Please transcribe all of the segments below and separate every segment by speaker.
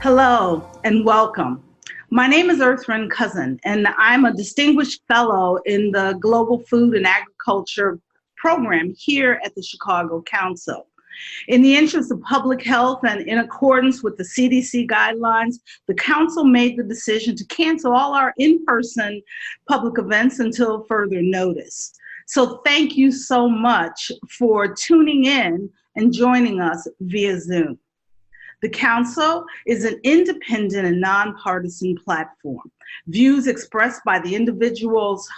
Speaker 1: Hello and welcome. My name is Earthryn Cousin, and I'm a distinguished fellow in the Global Food and Agriculture program here at the Chicago Council. In the interest of public health and in accordance with the CDC guidelines, the Council made the decision to cancel all our in-person public events until further notice. So thank you so much for tuning in and joining us via Zoom. The Council is an independent and nonpartisan platform. Views expressed by the individuals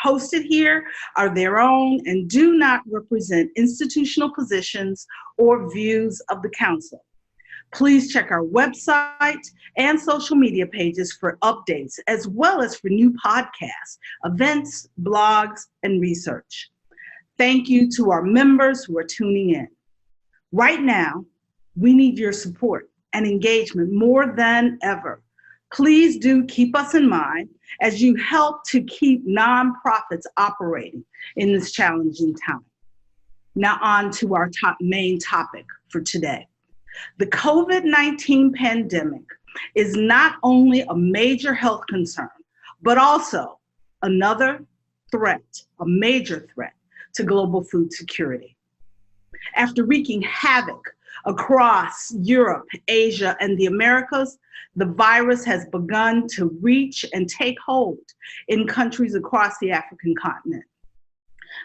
Speaker 1: hosted here are their own and do not represent institutional positions or views of the Council. Please check our website and social media pages for updates, as well as for new podcasts, events, blogs, and research. Thank you to our members who are tuning in. Right now, we need your support and engagement more than ever. Please do keep us in mind as you help to keep nonprofits operating in this challenging time. Now on to our main topic for today. The COVID-19 pandemic is not only a major health concern, but also another threat, a major threat to global food security. After wreaking havoc across Europe, Asia, and the Americas, the virus has begun to reach and take hold in countries across the African continent.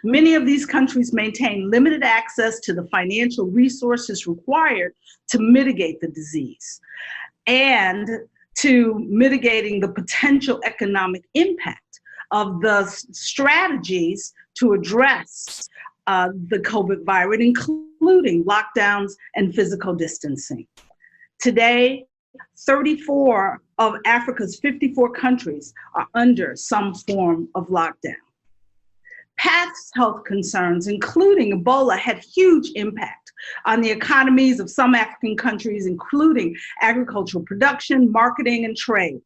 Speaker 1: Many of these countries maintain limited access to the financial resources required to mitigate the disease and to mitigating the potential economic impact of the strategies to address the COVID virus, including lockdowns and physical distancing. Today, 34 of Africa's 54 countries are under some form of lockdown. Past health concerns, including Ebola, had huge impact on the economies of some African countries, including agricultural production, marketing, and trade.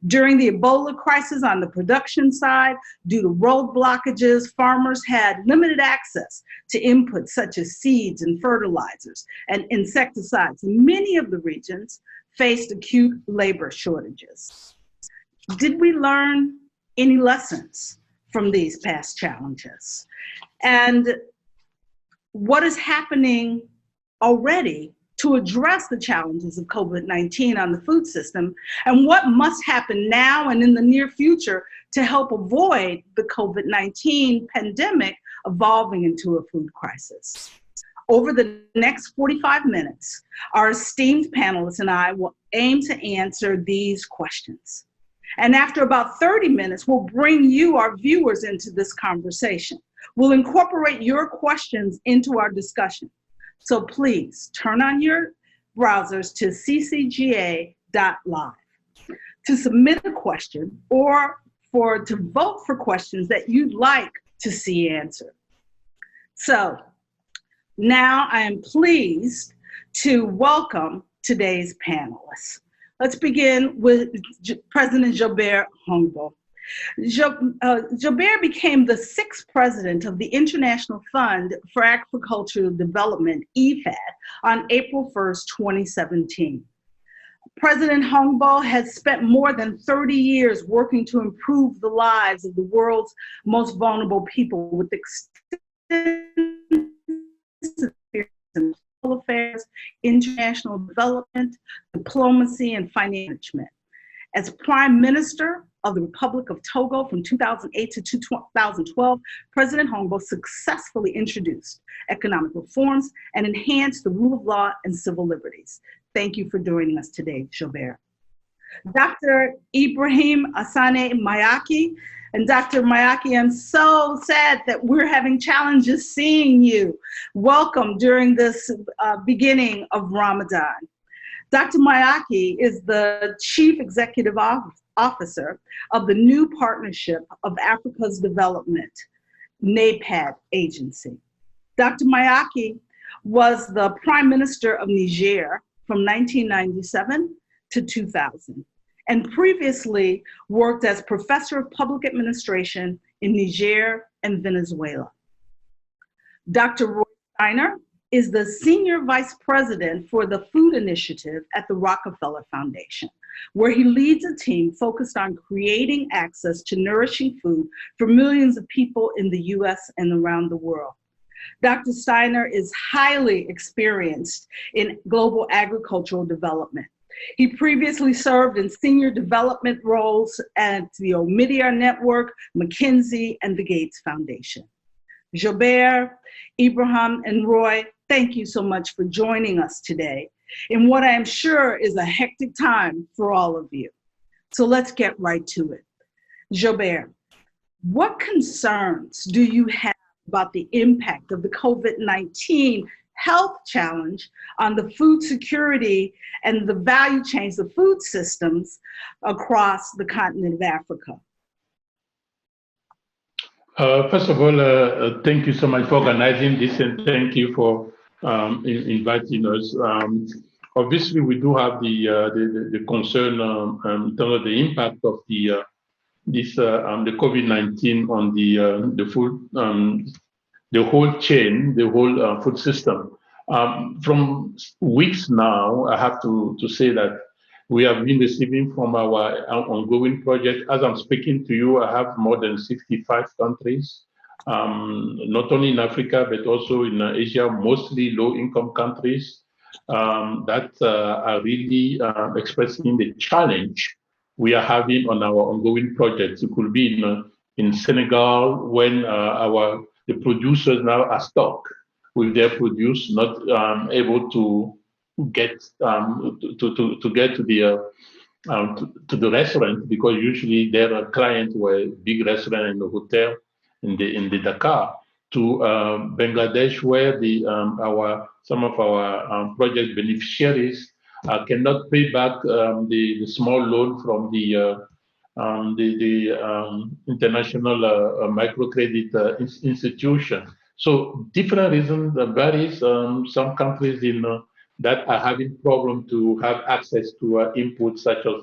Speaker 1: During the Ebola crisis on the production side, due to road blockages, farmers had limited access to inputs such as seeds and fertilizers and insecticides. Many of the regions faced acute labor shortages. Did we learn any lessons from these past challenges? And what is happening already to address the challenges of COVID-19 on the food system, and what must happen now and in the near future to help avoid the COVID-19 pandemic evolving into a food crisis? Over the next 45 minutes, our esteemed panelists and I will aim to answer these questions. And after about 30 minutes, we'll bring you, our viewers, into this conversation. We'll incorporate your questions into our discussion. So please turn on your browsers to ccga.live to submit a question or to vote for questions that you'd like to see answered. So now I am pleased to welcome today's panelists. Let's begin with President Gilbert Humboldt. Gilbert became the 6th president of the International Fund for Agricultural Development, IFAD, on April 1st, 2017. President Humboldt has spent more than 30 years working to improve the lives of the world's most vulnerable people with extensive experience in global affairs, international development, diplomacy, and management. As Prime Minister of the Republic of Togo from 2008 to 2012, President Humboldt successfully introduced economic reforms and enhanced the rule of law and civil liberties. Thank you for joining us today, Gilbert. Dr. Ibrahim Asane Mayaki. And Dr. Mayaki, I'm so sad that we're having challenges seeing you. Welcome during this beginning of Ramadan. Dr. Mayaki is the Chief Executive Officer of the new Partnership of Africa's Development, NEPAD agency. Dr. Mayaki was the Prime Minister of Niger from 1997 to 2000, and previously worked as Professor of Public Administration in Niger and Venezuela. Dr. Roy Steiner is the Senior Vice President for the Food Initiative at the Rockefeller Foundation, where he leads a team focused on creating access to nourishing food for millions of people in the US and around the world. Dr. Steiner is highly experienced in global agricultural development. He previously served in senior development roles at the Omidyar Network, McKinsey, and the Gates Foundation. Gilbert, Ibrahim, and Roy, thank you so much for joining us today in what I am sure is a hectic time for all of you. So let's get right to it. Gilbert, what concerns do you have about the impact of the COVID-19 health challenge on the food security and the value chains of food systems across the continent of Africa?
Speaker 2: First of all, thank you so much for organizing this, and thank you for inviting us. Obviously, we do have the concern in terms of the impact of the COVID-19 on the food, the whole chain, the whole food system. From weeks now, I have to say that we have been receiving from our ongoing project. As I'm speaking to you, I have more than 65 countries, not only in Africa, but also in Asia, mostly low-income countries that are really expressing the challenge we are having on our ongoing projects. It could be in Senegal when the producers now are stuck with their produce, not able to get to get to the restaurant, because usually their clients were big restaurant and the hotel in the Dakar, to Bangladesh, where some of our project beneficiaries cannot pay back the small loan from the international microcredit institution. So different reasons varies. Some countries that are having problem to have access to inputs such as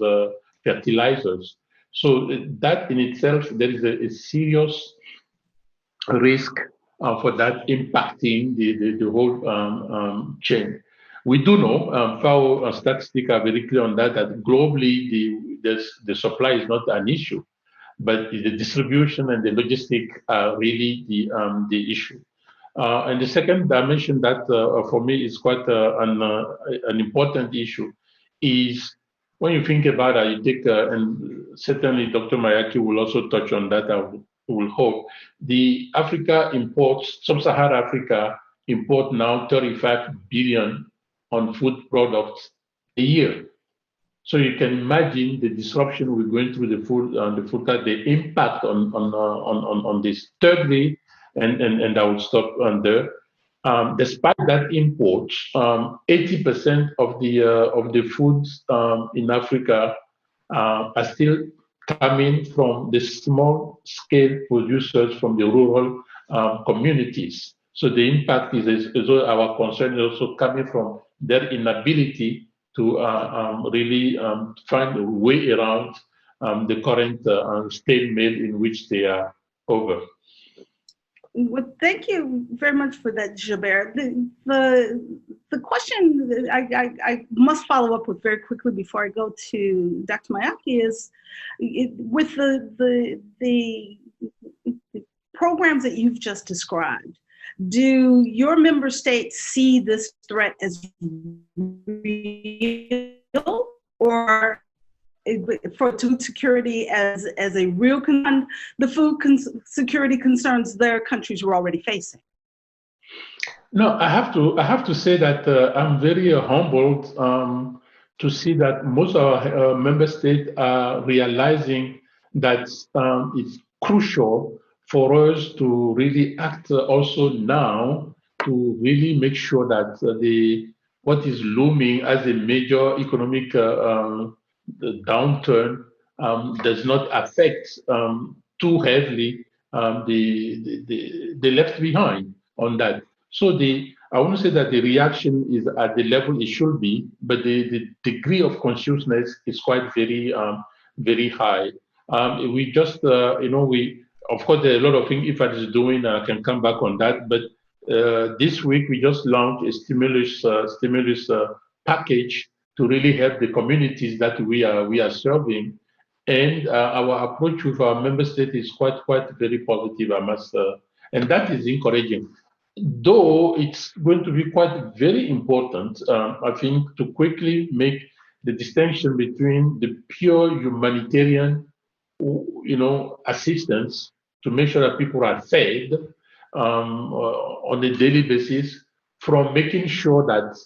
Speaker 2: fertilizers. So that in itself, there is a serious risk for that impacting the whole chain. We do know, FAO statistics are very clear on that globally the supply is not an issue, but the distribution and the logistics are really the issue. And the second dimension that for me is quite an important issue is when you think about it, you take, and certainly Dr. Mayaki will also touch on that, I will hope. The Africa imports, sub-Saharan Africa import now 35 billion on food products a year. So you can imagine the disruption we're going through the food, the impact on this. Thirdly, and I will stop on there. Despite that import, 80% of the foods in Africa are still coming from the small scale producers from the rural communities. So the impact is our concern is also coming from their inability to really find a way around the current stalemate in which they are over.
Speaker 1: Well, thank you very much for that, Gilbert. The question that I must follow up with very quickly before I go to Dr. Mayaki is, with the programs that you've just described, do your member states see this threat as real, or for food security as a real concern, the food security concerns their countries were already facing?
Speaker 2: No, I have to say that I'm very humbled to see that most of our member states are realizing that it's crucial for us to really act also now to really make sure that what is looming as a major economic downturn does not affect too heavily the left behind on that. So I want to say that the reaction is at the level it should be, but the degree of consciousness is quite very high. We just, of course, there are a lot of things IFAD is doing. I can come back on that, but This week, we just launched a stimulus package to really help the communities that we are serving. And our approach with our member state is quite very positive, I must, and that is encouraging. Though it's going to be quite very important, I think, to quickly make the distinction between the pure humanitarian, assistance to make sure that people are fed on a daily basis, from making sure that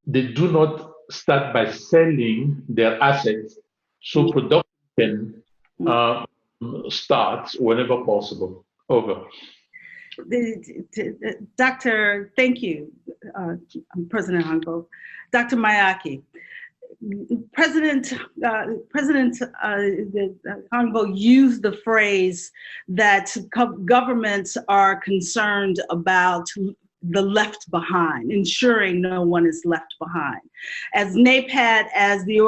Speaker 2: they do not start by selling their assets so production can start whenever possible. Over.
Speaker 1: Dr. Thank you, President Hongo. Dr. Mayaki, President Hongo used the phrase that governments are concerned about the left behind, ensuring no one is left behind. As NEPAD, as the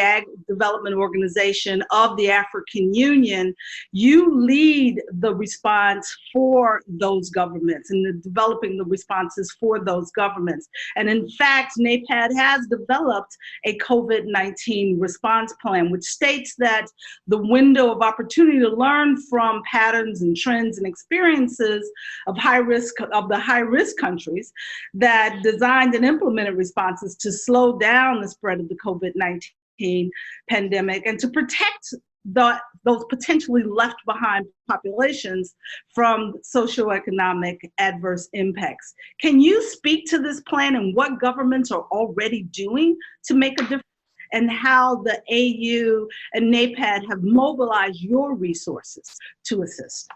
Speaker 1: Ag Development Organization of the African Union, you lead the response for those governments and developing the responses for those governments. And in fact, NEPAD has developed a COVID-19 response plan, which states that the window of opportunity to learn from patterns and trends and experiences of the high-risk countries that designed and implemented responses to slow down the spread of the COVID-19 pandemic and to protect those potentially left behind populations from socioeconomic adverse impacts. Can you speak to this plan and what governments are already doing to make a difference, and how the AU and NEPAD have mobilized your resources to assist?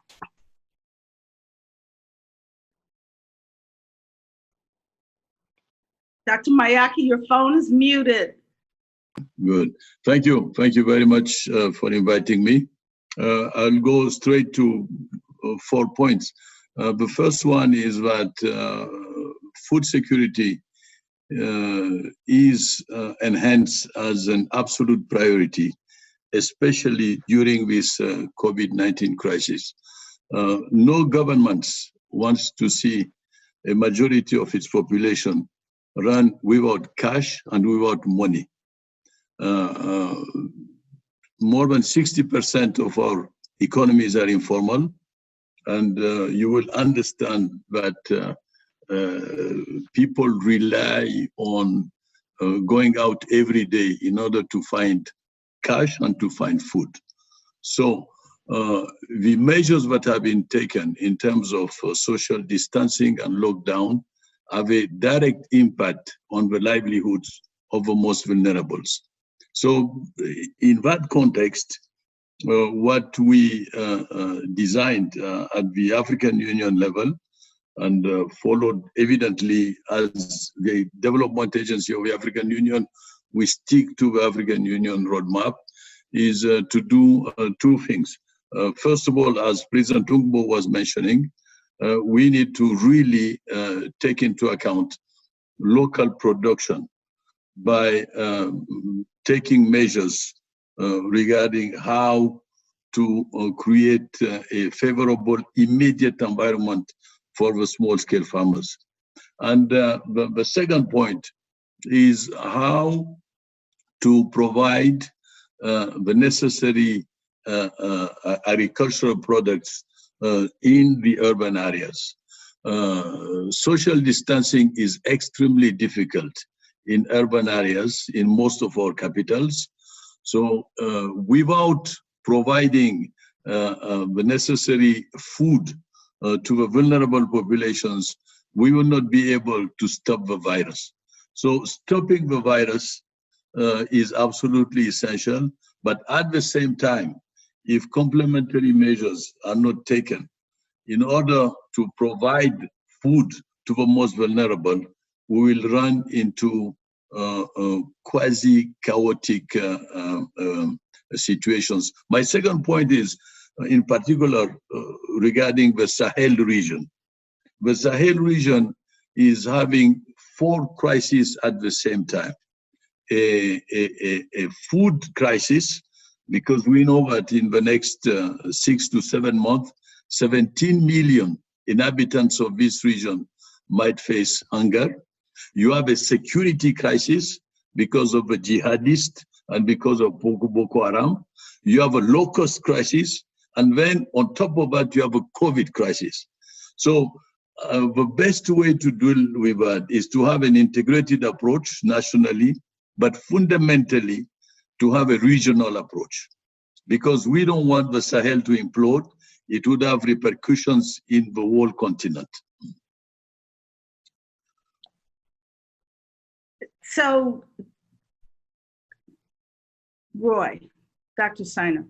Speaker 1: Dr. Mayaki, your phone is muted.
Speaker 3: Good. Thank you. Thank you very much for inviting me. I'll go straight to 4 points. The first one is that food security is enhanced as an absolute priority, especially during this COVID-19 crisis. No government wants to see a majority of its population run without cash and without money. More than 60% of our economies are informal, and you will understand that people rely on going out every day in order to find cash and to find food. So the measures that have been taken in terms of social distancing and lockdown have a direct impact on the livelihoods of the most vulnerables. So in that context, what we designed at the African Union level and followed evidently as the development agency of the African Union, we stick to the African Union roadmap, is to do 2 things. First of all, as President Ungbo was mentioning, we need to really take into account local production by taking measures regarding how to create a favorable immediate environment for the small-scale farmers. And the second point is how to provide the necessary agricultural products in the urban areas. Social distancing is extremely difficult in urban areas in most of our capitals. So without providing the necessary food to the vulnerable populations, we will not be able to stop the virus. So stopping the virus is absolutely essential, but at the same time, if complementary measures are not taken in order to provide food to the most vulnerable, we will run into quasi-chaotic situations. My second point is, in particular, regarding the Sahel region. The Sahel region is having 4 crises at the same time. A food crisis, because we know that in the next 6 to 7 months, 17 million inhabitants of this region might face hunger. You have a security crisis because of the jihadists and because of Boko Haram. You have a low-cost crisis. And then on top of that, you have a COVID crisis. So the best way to deal with that is to have an integrated approach nationally, but fundamentally to have a regional approach. Because we don't want the Sahel to implode. It would have repercussions in the whole continent.
Speaker 1: So, Roy, Dr. Steiner,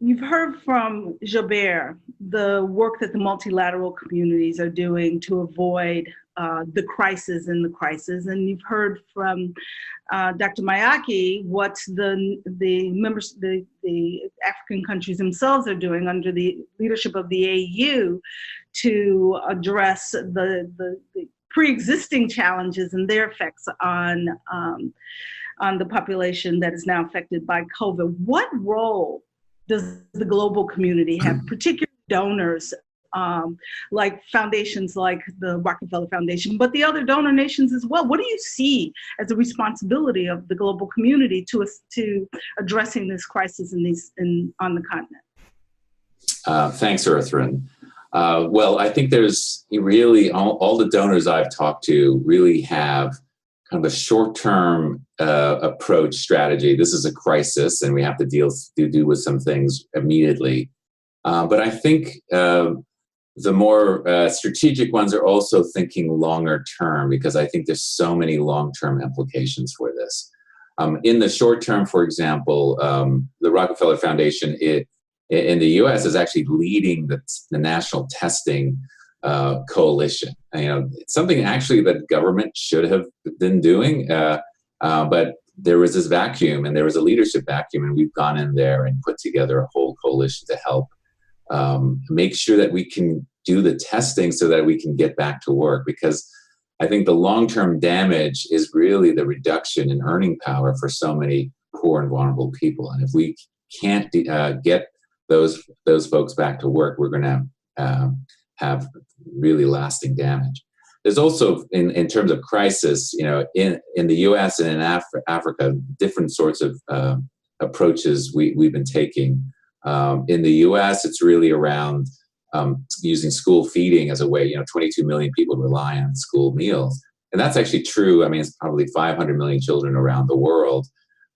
Speaker 1: you've heard from Gilbert the work that the multilateral communities are doing to avoid the crisis in the crisis, and you've heard from Dr. Mayaki what the members, the African countries themselves are doing under the leadership of the AU to address the pre-existing challenges and their effects on the population that is now affected by COVID. What role does the global community have, particularly donors like foundations like the Rockefeller Foundation, but the other donor nations as well? What do you see as a responsibility of the global community to addressing this crisis on the continent?
Speaker 4: Thanks, Earthrin. Well, I think there's really all the donors I've talked to really have kind of a short-term approach strategy. This is a crisis, and we have to do with some things immediately. But I think the more strategic ones are also thinking longer term, because I think there's so many long-term implications for this. In the short term, for example, the Rockefeller Foundation in the U.S. is actually leading the national testing coalition. It's something actually that government should have been doing, but there was this vacuum, and there was a leadership vacuum, and we've gone in there and put together a whole coalition to help make sure that we can do the testing so that we can get back to work. Because I think the long-term damage is really the reduction in earning power for so many poor and vulnerable people. And if we can't get those folks back to work, we're going to have really lasting damage. There's also, in terms of crisis, in the U.S. and in Africa, different sorts of approaches we've been taking. In the U.S., it's really around using school feeding as a way. 22 million people rely on school meals, and that's actually true. I mean, it's probably 500 million children around the world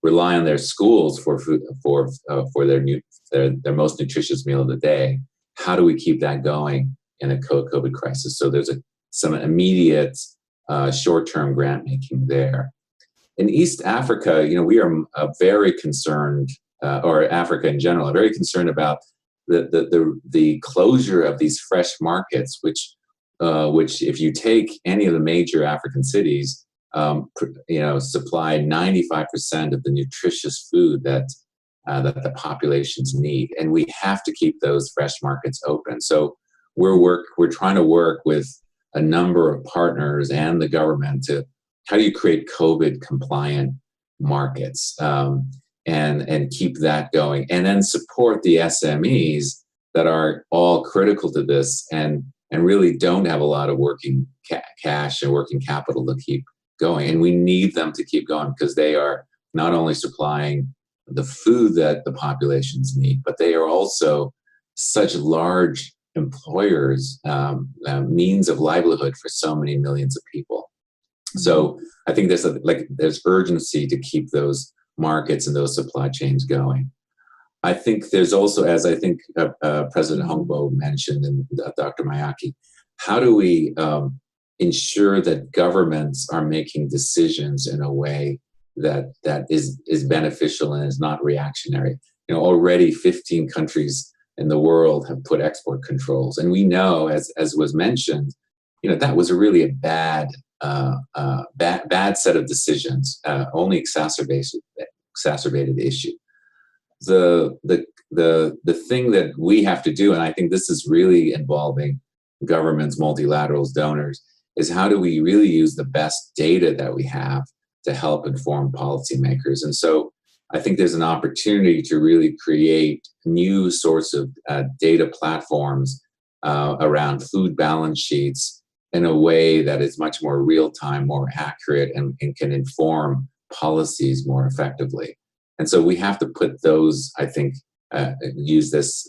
Speaker 4: rely on their schools for food, for their most nutritious meal of the day. How do we keep that going in a COVID crisis? So there's some immediate short-term grant making there. In East Africa, we are very concerned, or Africa in general, very concerned about the closure of these fresh markets, which if you take any of the major African cities, supply 95% of the nutritious food that the populations need, and we have to keep those fresh markets open. So we're trying to work with a number of partners and the government to how do you create COVID compliant markets and keep that going, and then support the SMEs that are all critical to this and really don't have a lot of working cash and working capital to keep going. And we need them to keep going because they are not only supplying the food that the populations need, but they are also such large employers, means of livelihood for so many millions of people. So I think there's urgency to keep those markets and those supply chains going. I think there's also, as I think President Hongbo mentioned and Dr. Mayaki, how do we ensure that governments are making decisions in a way that is beneficial and is not reactionary? Already 15 countries in the world have put export controls, and we know, as was mentioned, that was really a bad set of decisions, only exacerbated the issue. The thing that we have to do, and I think this is really involving governments, multilaterals, donors, is how do we really use the best data that we have to help inform policymakers? And so I think there's an opportunity to really create new sorts of data platforms around food balance sheets in a way that is much more real-time, more accurate, and can inform policies more effectively. And so we have to put those, I think, use this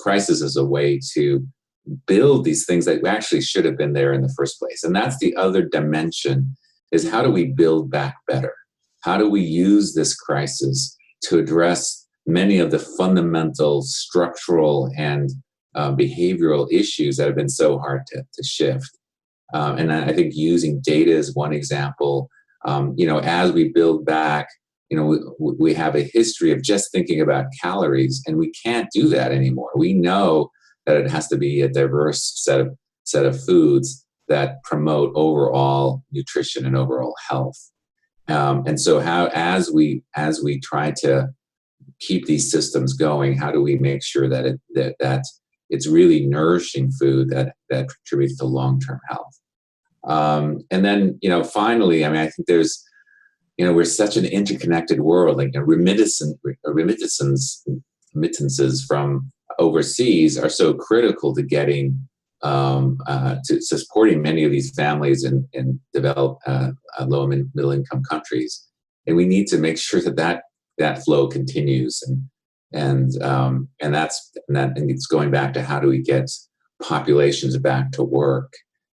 Speaker 4: crisis as a way to build these things that actually should have been there in the first place. And that's the other dimension, is how do we build back better? How do we use this crisis to address many of the fundamental structural and behavioral issues that have been so hard to shift? And I think using data is one example. As we build back, we have a history of just thinking about calories, and we can't do that anymore. We know that it has to be a diverse set of foods that promote overall nutrition and overall health. And so as we try to keep these systems going, how do we make sure that it's really nourishing food that contributes to long-term health? And then, finally, I think there's, we're such an interconnected world. Like remittances from overseas are so critical to getting to supporting many of these families in developed low and middle income countries, and we need to make sure that flow continues, and it's going back to how do we get populations back to work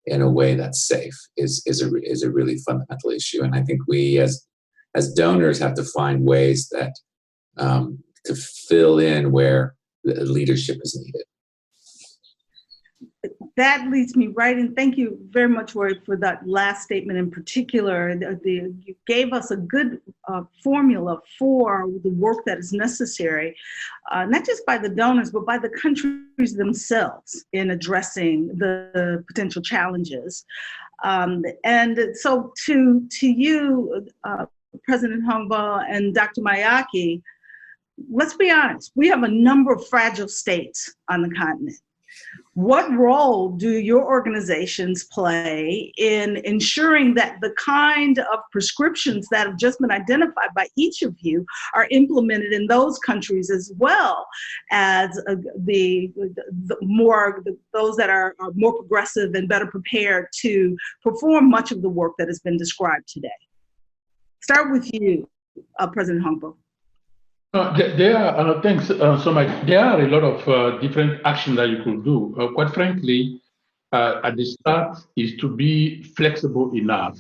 Speaker 4: in a way that's safe is a really fundamental issue. And I think we as donors have to find ways that to fill in where the leadership is needed.
Speaker 1: That leads me right in. Thank you very much, Roy, for that last statement in particular. You gave us a good formula for the work that is necessary, not just by the donors, but by the countries themselves in addressing the potential challenges. And so to you, President Humba and Dr. Mayaki, let's be honest, we have a number of fragile states on the continent. What role do your organizations play in ensuring that the kind of prescriptions that have just been identified by each of you are implemented in those countries, as well as those that are more progressive and better prepared to perform much of the work that has been described today? Start with you, President Humba.
Speaker 2: There are thanks so much. There are a lot of different actions that you could do. Quite frankly, at the start is to be flexible enough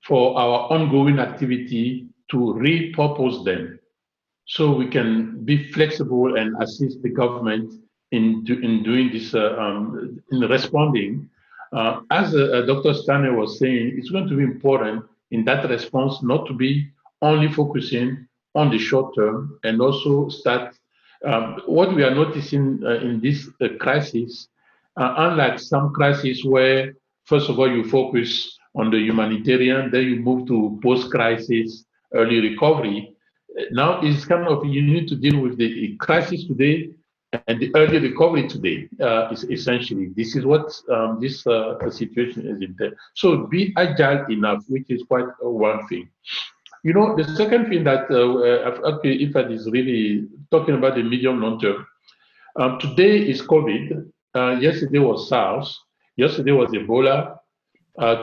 Speaker 2: for our ongoing activity to repurpose them, so we can be flexible and assist the government in doing this, in responding. As Dr. Stanley was saying, it's going to be important in that response not to be only focusing on the short term, and also start what we are noticing in this crisis, unlike some crises where, first of all, you focus on the humanitarian, then you move to post-crisis early recovery. Now it's kind of, you need to deal with the crisis today and the early recovery today. Is essentially, this is what this situation is in there. So be agile enough, which is quite one thing. The second thing that IFAD is really talking about the medium long term. Today is COVID. Yesterday was SARS. Yesterday was Ebola.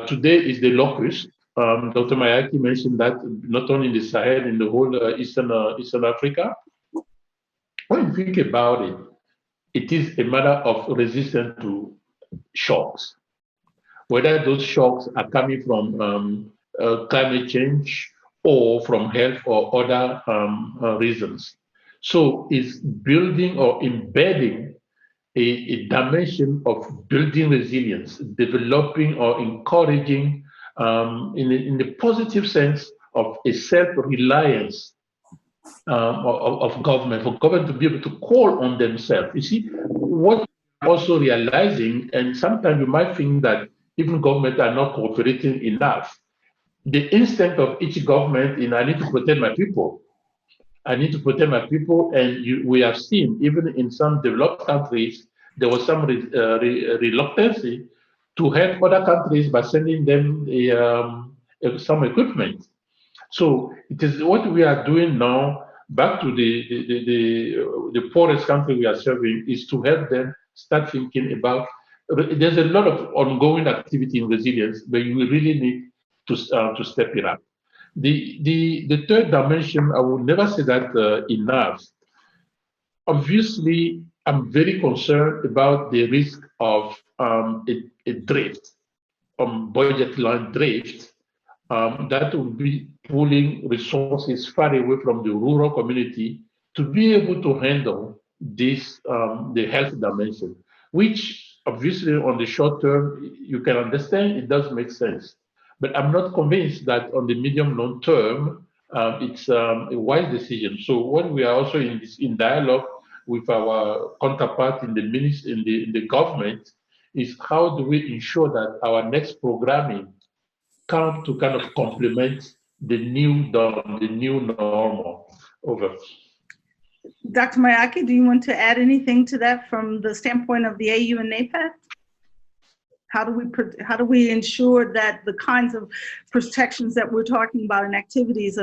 Speaker 2: Today is the locust. Dr. Mayaki mentioned that not only in the Sahel, in the whole Eastern Africa. When you think about it, it is a matter of resistance to shocks. Whether those shocks are coming from climate change, or from health or other reasons. So it's building or embedding a dimension of building resilience, developing or encouraging in the positive sense of a self-reliance of government, for government to be able to call on themselves. You see, what we're also realizing, and sometimes you might think that even government are not cooperating enough, the instinct of each government in, I need to protect my people. I need to protect my people. And we have seen, even in some developed countries, there was some reluctance to help other countries by sending them some equipment. So it is what we are doing now, back to the poorest country we are serving, is to help them start thinking about. There's a lot of ongoing activity in resilience, but you really need to step it up. The third dimension, I would never say that enough. Obviously, I'm very concerned about the risk of a drift, budget line drift, that will be pulling resources far away from the rural community to be able to handle this, the health dimension, which obviously on the short term, you can understand it does make sense. But I'm not convinced that on the medium long term, it's a wise decision. So when we are also in dialogue with our counterpart in the in the government, is how do we ensure that our next programming come to kind of complement the new normal. Over.
Speaker 1: Dr. Mayaki, do you want to add anything to that from the standpoint of the AU and NEPAD? How do we ensure that the kinds of protections that we're talking about and activities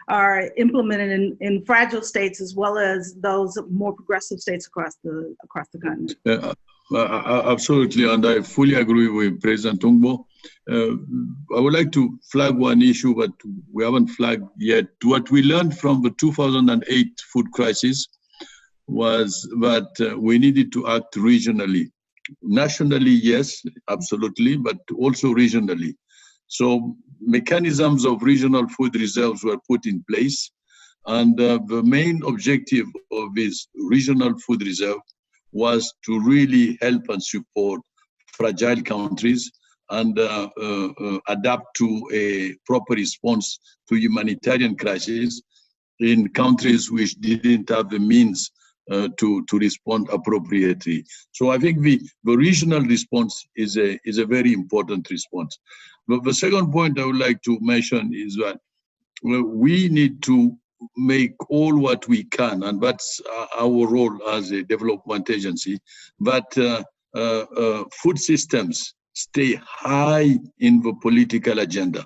Speaker 1: are implemented in fragile states as well as those more progressive states across the continent?
Speaker 3: Absolutely, and I fully agree with President Tungbo. I would like to flag one issue, but we haven't flagged yet. What we learned from the 2008 food crisis was that we needed to act regionally. Nationally, yes, absolutely, but also regionally. So mechanisms of regional food reserves were put in place, and the main objective of this regional food reserve was to really help and support fragile countries and adapt to a proper response to humanitarian crisis in countries which didn't have the means to respond appropriately. So I think the regional response is a very important response. But the second point I would like to mention is that we need to make all what we can, and that's our role as a development agency, that food systems stay high in the political agenda.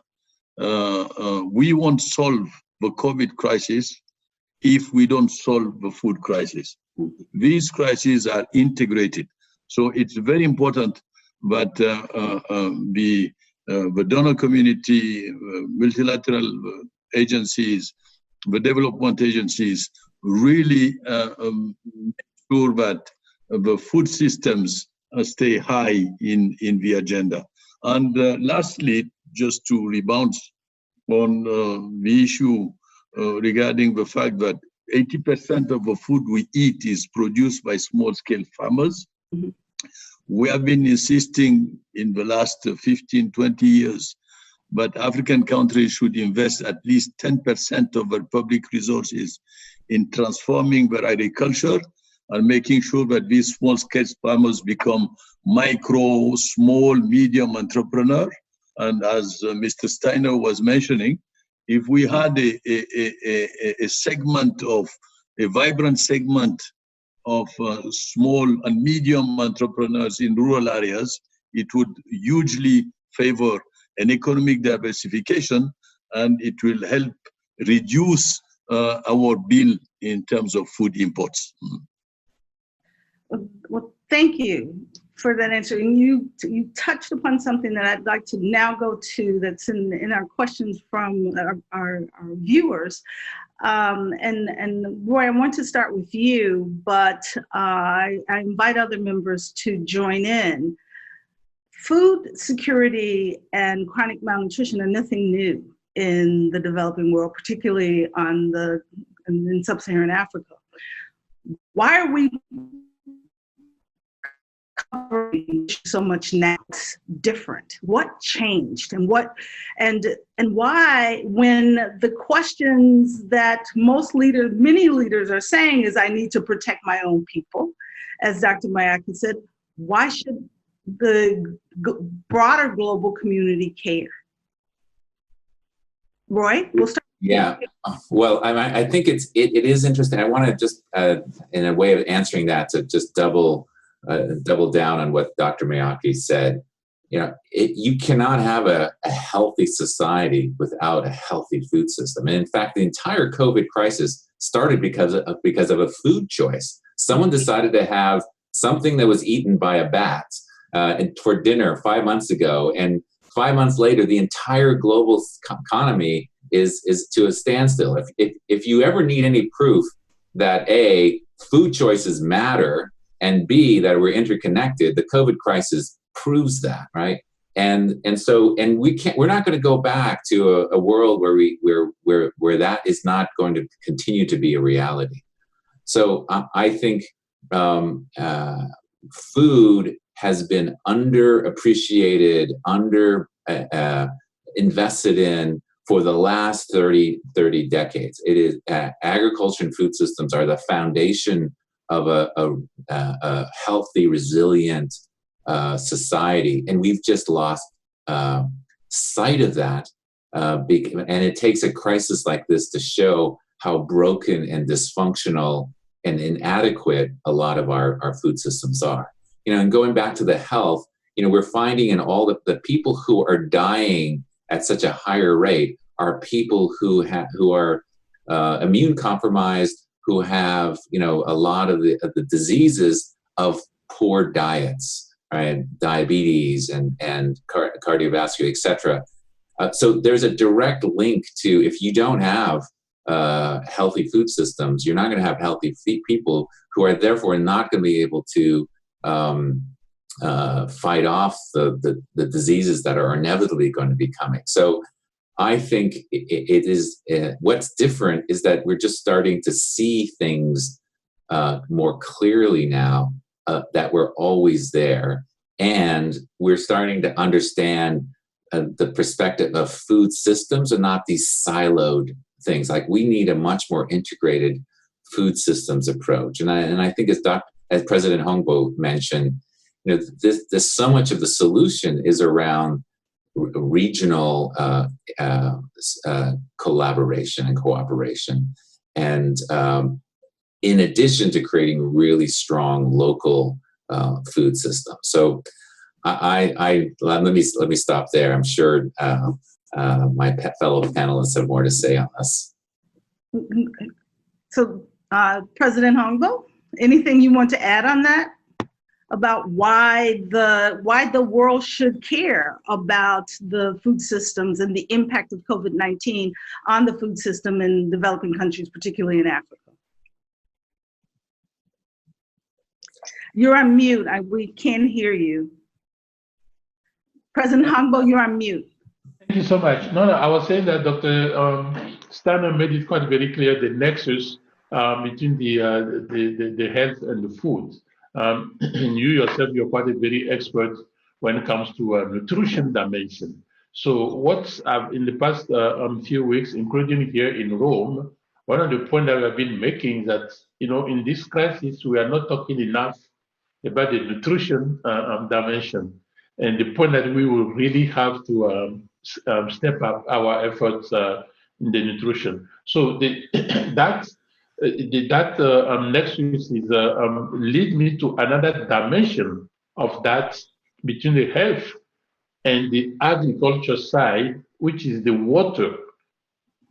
Speaker 3: We won't solve the COVID crisis if we don't solve the food crisis. These crises are integrated. So it's very important that the donor community, multilateral agencies, the development agencies really make sure that the food systems stay high in the agenda. And lastly, just to rebound on the issue regarding the fact that 80% of the food we eat is produced by small-scale farmers. Mm-hmm. We have been insisting in the last 15, 20 years that African countries should invest at least 10% of their public resources in transforming their agriculture and making sure that these small-scale farmers become micro, small, medium entrepreneurs. And as Mr. Steiner was mentioning, if we had a segment of, a vibrant segment of small and medium entrepreneurs in rural areas, it would hugely favor an economic diversification, and it will help reduce our bill in terms of food imports.
Speaker 1: Well, thank you for that answer. And you touched upon something that I'd like to now go to that's in our questions from our viewers. And Roy, I want to start with you, but I invite other members to join in. Food security and chronic malnutrition are nothing new in the developing world, particularly in sub-Saharan Africa. Why are we covering so much now? It's different? What changed, and why, when the questions that many leaders are saying is, I need to protect my own people, as Dr. Mayaki said, why should the broader global community care? Roy, we'll start.
Speaker 4: Yeah, well, I think it is interesting. I want to just, in a way of answering that, to just double down on what Dr. Mayaki said. You know, you cannot have a healthy society without a healthy food system. And in fact, the entire COVID crisis started because of a food choice. Someone decided to have something that was eaten by a bat for dinner 5 months ago, and 5 months later, the entire global economy is to a standstill. If you ever need any proof that A, food choices matter, and B, that we're interconnected, the COVID crisis proves that, right? And we're not going to go back to a world where that is not going to continue to be a reality. So I think food has been underappreciated, invested in for the last 30 decades. It is agriculture and food systems are the foundation of a healthy, resilient society, and we've just lost sight of that. And it takes a crisis like this to show how broken and dysfunctional and inadequate a lot of our food systems are. And going back to the health, we're finding in all the people who are dying at such a higher rate are people who are immune compromised, who have a lot of the diseases of poor diets, right? Diabetes and cardiovascular, etc. So there's a direct link to, if you don't have healthy food systems, you're not going to have healthy people who are therefore not going to be able to fight off the diseases that are inevitably going to be coming. So I think it is what's different is that we're just starting to see things more clearly now that were always there, and we're starting to understand the perspective of food systems and not these siloed things. Like, we need a much more integrated food systems approach, and I think as President Hongbo mentioned, this so much of the solution is around regional collaboration and cooperation, and in addition to creating really strong local food systems. So let me stop there. I'm sure my fellow panelists have more to say on this.
Speaker 1: So, President Hongbo, anything you want to add on that? About why the world should care about the food systems and the impact of COVID-19 on the food system in developing countries, particularly in Africa. You're on mute. We can't hear you. President Hongbo, you're on mute.
Speaker 2: Thank you so much. No, I was saying that Dr. Stanner made it quite very clear, the nexus between the health and the food. And you yourself, you're quite a very expert when it comes to nutrition dimension. So what's in the past few weeks, including here in Rome, one of the points that we've been making is that, in this crisis, we are not talking enough about the nutrition dimension, and the point that we will really have to step up our efforts in the nutrition. So that nexus is lead me to another dimension of that between the health and the agriculture side, which is the water.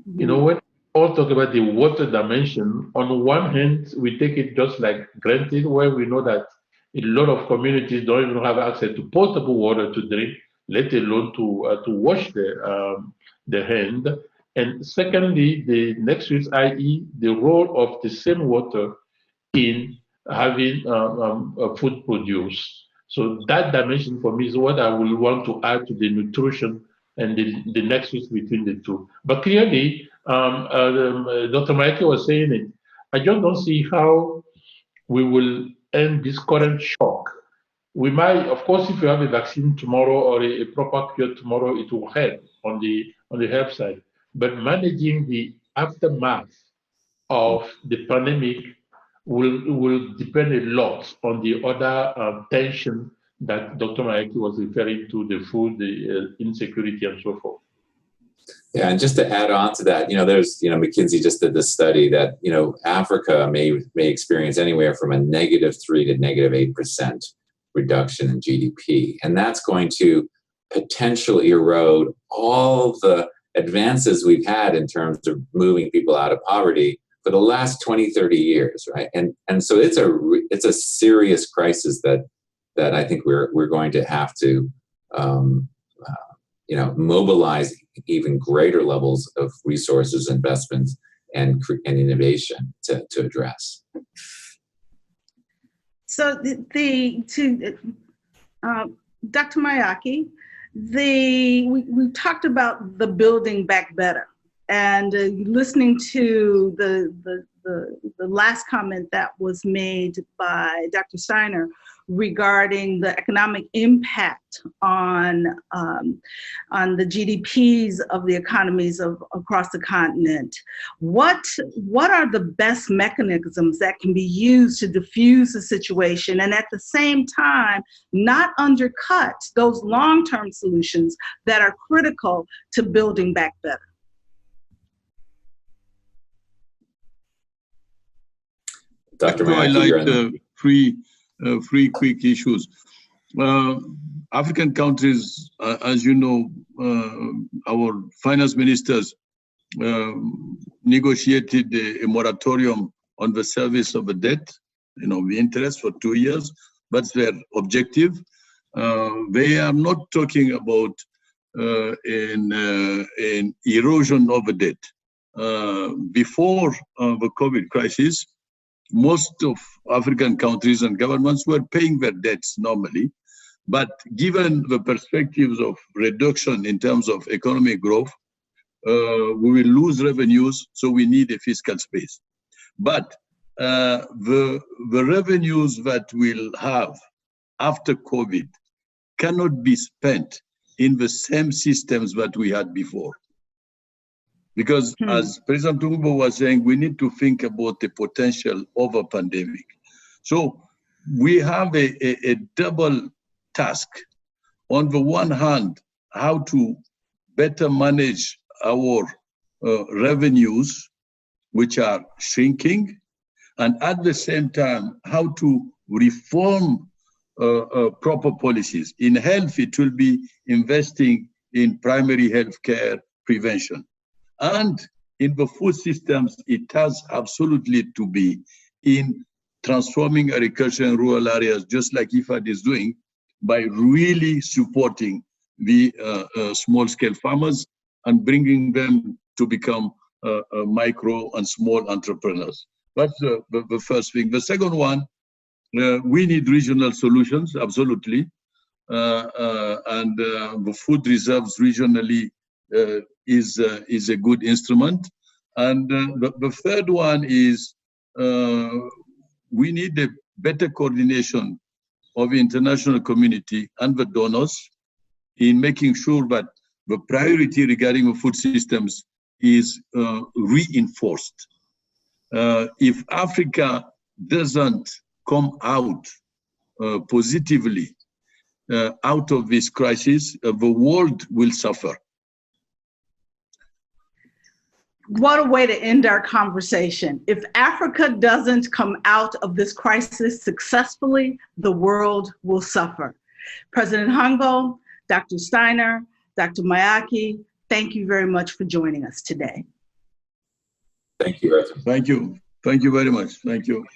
Speaker 2: When we all talk about the water dimension, on one hand, we take it just like granted, where we know that a lot of communities don't even have access to potable water to drink, let alone to wash their hand. And secondly, the nexus, i.e., the role of the same water in having food produce. So that dimension for me is what I will want to add to the nutrition and the nexus between the two. But clearly, Dr. Michael was saying it, I just don't see how we will end this current shock. We might, of course, if you have a vaccine tomorrow or a proper cure tomorrow, it will help on the health side. But managing the aftermath of the pandemic will depend a lot on the other tension that Dr. Maeki was referring to, the food, the insecurity, and so forth.
Speaker 4: Yeah, and just to add on to that, there's, McKinsey just did this study that, Africa may experience anywhere from a -3 to -8% reduction in GDP. And that's going to potentially erode all the advances we've had in terms of moving people out of poverty for the last 20, 30 years, right? And so it's a serious crisis that I think we're going to have to mobilize even greater levels of resources, investments, and innovation to address.
Speaker 1: So Dr. Mayaki, we talked about the building back better, and listening to the last comment that was made by Dr. Steiner regarding the economic impact on the GDPs of the economies across the continent. What are the best mechanisms that can be used to diffuse the situation and at the same time not undercut those long-term solutions that are critical to building back better?
Speaker 4: Dr.
Speaker 3: I
Speaker 4: Mayaki,
Speaker 3: like the three quick issues. African countries, as you know, our finance ministers negotiated a moratorium on the service of the debt, the interest for 2 years. That's their objective. They are not talking about an erosion of the debt. Before the COVID crisis, most of African countries and governments were paying their debts normally. But given the perspectives of reduction in terms of economic growth, we will lose revenues, so we need a fiscal space. But the revenues that we'll have after COVID cannot be spent in the same systems that we had before. Because as President Tungbo was saying, we need to think about the potential of a pandemic. So we have a double task. On the one hand, how to better manage our revenues, which are shrinking, and at the same time, how to reform proper policies. In health, it will be investing in primary health care prevention. And in the food systems, it has absolutely to be in transforming agriculture in rural areas, just like IFAD is doing, by really supporting the small-scale farmers and bringing them to become micro and small entrepreneurs. That's the first thing. The second one, we need regional solutions, absolutely. And the food reserves regionally is a good instrument. And the third one is we need a better coordination of the international community and the donors in making sure that the priority regarding the food systems is reinforced. If Africa doesn't come out positively out of this crisis, the world will suffer.
Speaker 1: What a way to end our conversation. If Africa doesn't come out of this crisis successfully, the world will suffer. President Hongo, Dr. Steiner, Dr. Mayaki, thank you very much for joining us today.
Speaker 4: Thank you, Arthur.
Speaker 3: Thank you. Thank you very much. Thank you.